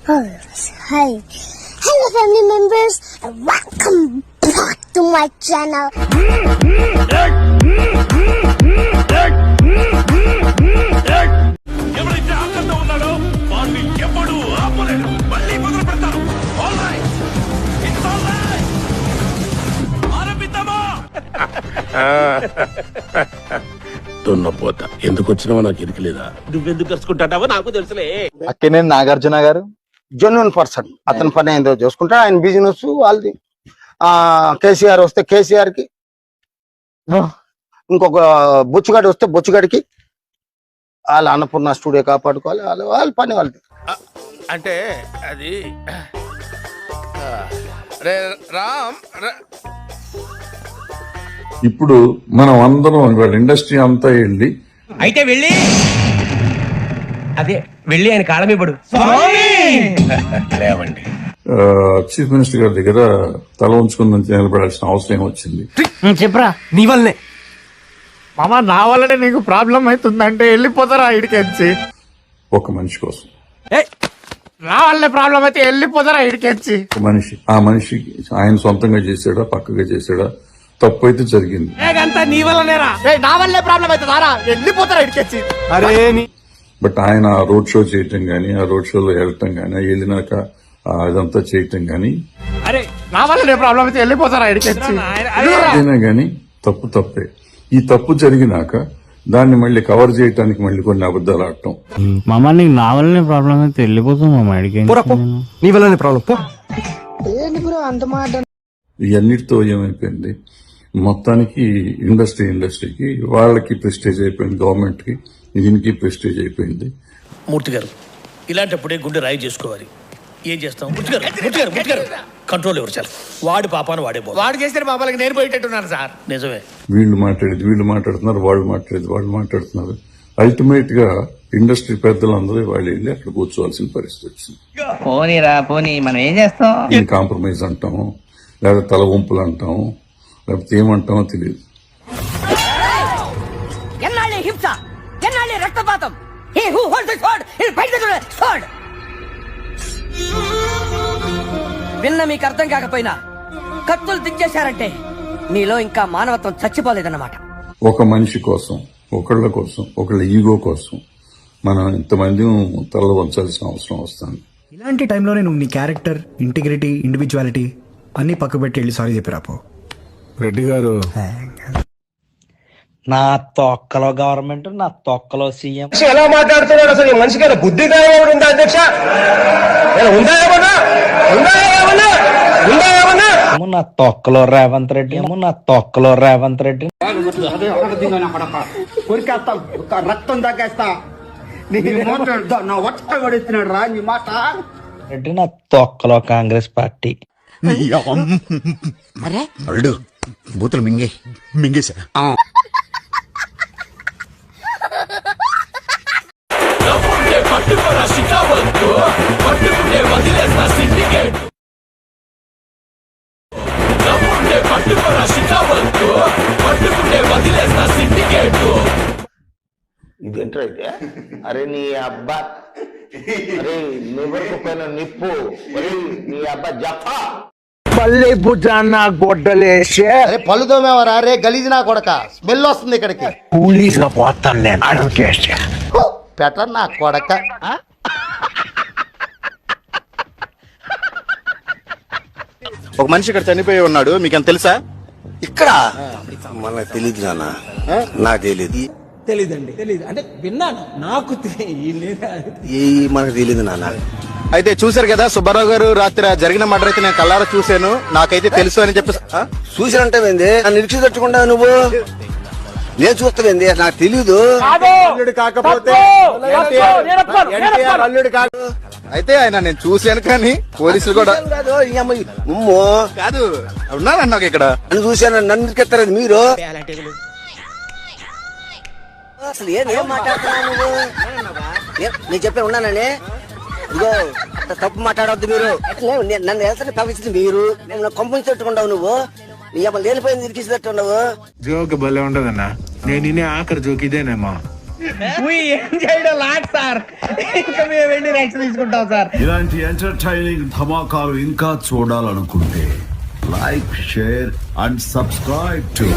Hi. Hello family members, welcome back to my channel. ఎవరైతే ఆనందంగా ఉన్నాడో వాడిని ఎప్పుడు ఆపలేడు. మళ్ళీ మొదలు పెడతాను. All right. It's all right. ఆరంభిద్దామా? దున్నపోత ఎందుకు వచ్చినావో నాకు ఇరికలేదా? నువ్వెందుకు కలుసుకుంటావో నాకు తెలుసులే. అక్కినేని నాగార్జున గారు జెన్యున్ పర్సన్. అతని పని ఏందో చూసుకుంటా, ఆయన బిజినెస్ వాళ్ళది. కేసీఆర్ వస్తే కేసీఆర్ కి, ఇంకొక బొచ్చుగాడి వస్తే బొచ్చుగాడికి, వాళ్ళ అన్నపూర్ణ స్టూడియో కాపాడుకోవాలి, వాళ్ళ పని వాళ్ళది. అంటే అది రే రామ్ ఇప్పుడు మనం అందరం ఇవాళ ఇండస్ట్రీ అంతా వెళ్ళి అయితే వెళ్ళి ఆయన కాళమిపడు లేవండి. చీఫ్ మినిస్టర్ గారి దగ్గర తల ఉంచుకుని నిలబడాల్సిన అవసరం వచ్చింది. చెప్పరా నీ వల్లనే మామ, నా వల్లనే నీకు ప్రాబ్లం అవుతుందంటే వెళ్ళిపోతారా ఇడికెచ్చి? ఒక మనిషి కోసం, నా వల్లే ప్రాబ్లం అయితే వెళ్ళిపోతారా ఇడికెచ్చి? ఒక మనిషి, ఆ మనిషికి ఆయన సొంతంగా చేసాడా పక్కగా చేసాడా, తప్పు అయితే జరిగింది. నీ వల్లనేరా? నా వల్లే ప్రాబ్లం అయితే దారా వెళ్ళిపోతారా ఇడికెచ్చి? అరే బట్ ఆయన రోడ్ షో చేయటం గానీ, ఆ రోడ్ షోలో వెళ్ళటం గానీ, వెళ్ళినాక అదంతా చేయటం గానీ, అరే నా వల్లనే ప్రాబ్లం అయితే వెళ్ళిపోతారా ఇడికెచ్చి? ఏదైనా గానీ తప్పు తప్పే. ఈ తప్పు జరిగినాక దాన్ని మళ్ళీ కవర్ చేయటానికి మళ్ళీ కొన్ని అబద్ధాలు ఆడటం. మామ నీకు నా వల్లనే ప్రాబ్లం అయితే వెళ్ళిపోతాం మామ. నీ వల్లనే ప్రాబ్లం. ఇవన్నిటితో ఏమైపోయింది, మొత్తానికి ఇండస్ట్రీకి వాళ్ళకి ప్రెస్టేజ్ అయిపోయింది, గవర్నమెంట్ కి దీనికి ప్రెస్టేజ్ అయిపోయింది. మూర్తి గారు, ఇలాంటప్పుడే గుండె రాయి చేసుకోవాలి. ఏం చేస్తాం? మూర్తి గారు కంట్రోల్ ఎవరు చాలు. వాడి పాపాను వాడు చేస్తే పాపాలకి నేను పోయేటట్టున్నాను సార్. నిజమే. వీళ్ళు మాట్లాడుతున్నారు, వాళ్ళు మాట్లాడుతున్నారు. అల్టిమేట్ గా ఇండస్ట్రీ పెద్దలందరూ వాళ్ళు వెళ్ళి అక్కడ కూర్చోవాల్సిన పరిస్థితి వచ్చింది. పోనీ మనం ఏం చేస్తాం? దీన్ని కాంప్రమైజ్ అంటాము, లేదా తల వంపులు అంటాము, లేకపోతే ఏమంటామో తెలియదు. రక్తపాతం విన్న మీకు అర్థం కాకపోయినా కత్తులు దించేశారంటే నీలో ఇంకా మానవత్వం చచ్చిపోలేదన్నమాట. ఒక మనిషి కోసం, ఒకళ్ళ ఈగో కోసం మనం ఇంతమంది తల వంచాల్సిన అవసరం వస్తుంది. ఇలాంటి టైంలోనే నువ్వు నీ క్యారెక్టర్, ఇంటిగ్రిటీ, ఇండివిజువాలిటీ అన్ని పక్క పెట్టి వెళ్ళి సారీ చెప్పిరాపో. రెడ్డి గారు, నా తొక్కలో గవర్నమెంట్, నా తొక్కలో సీఎం. ఎలా మాట్లాడుతున్నాడు అసలు? ఈ మనిషికి బుద్ధిగా ఉందా అధ్యక్ష? నా తొక్కలో రేవంత్ రెడ్డి, రక్తం తగ్గేస్తా రా నీ మాట. రెడ్డి నా తొక్కలో కాంగ్రెస్ పార్టీ. అల్లుడు బూతులు మింగేశా. ఇదేంటో అయితే, అరే నీ అబ్బా, అరే నివరకు పైన నిప్పు, నీ అబ్బా జఫా పల్లె భుజాన్న గొడ్డలేసే పళ్ళుతో మేమరా రే గలీజ్ నా కొడక, స్మెల్ వస్తుంది ఇక్కడికి. కూలీగా పోతాను నేను అడుగుకేసి పెట్ట నా కొడక. ఒక మనిషి ఇక్కడ చనిపోయి ఉన్నాడు, మీకేం తెలుసా? ఇక్కడ మనకు తెలీదు నాన్న, నాకు తెలీదు. తెలీదు అంటే విన్నాను, నాకు మనకు తెలీదు నాన్న. అయితే చూసారు కదా సుబ్బారావు గారు, రాత్రి జరిగిన మర్డర్ అయితే నేను కళ్ళారా చూశాను, నాకైతే తెలుసు అని చెప్పి. చూసినంటే నన్ను నిరీక్ష తట్టుకుంటా నువ్వు? నేను చూస్తావేంది, నాకు తెలీదు. కాకపోతే అల్లుడు కాదు. అయితే ఆయన నేను చూశాను, కానీ పోలీసులు కూడా కాదు ఉన్నారన్న ఇక్కడ. నన్ను చూశాను, నన్ను ఎత్తారు మీరు. అసలు ఏం మాట్లాడుతున్నావు నువ్వు? నేను చెప్పాను ఉన్నానని. ఇదిగో తప్పు మాట్లాడవద్దు మీరు. నన్ను వెళ్తాను పంపించింది మీరు, నేను కంపెనీ తట్టుకుంటావు నువ్వు. నీ అమ్మ లేనిపోయింది ఇరికిసి తట్టున్నావు. జోక్ భలే ఉండదన్నా, నేను ఆఖరి జోక్ ఇదేనేమా. ఏం చేయడం లాట్ సార్. ఇంకా మేము వెళ్ళి రైట్స్ తీసుకుంటాం సార్. ఇలాంటి ఎంటర్టైనింగ్ ధమాకాలు ఇంకా చూడాలనుకుంటే like, share and subscribe to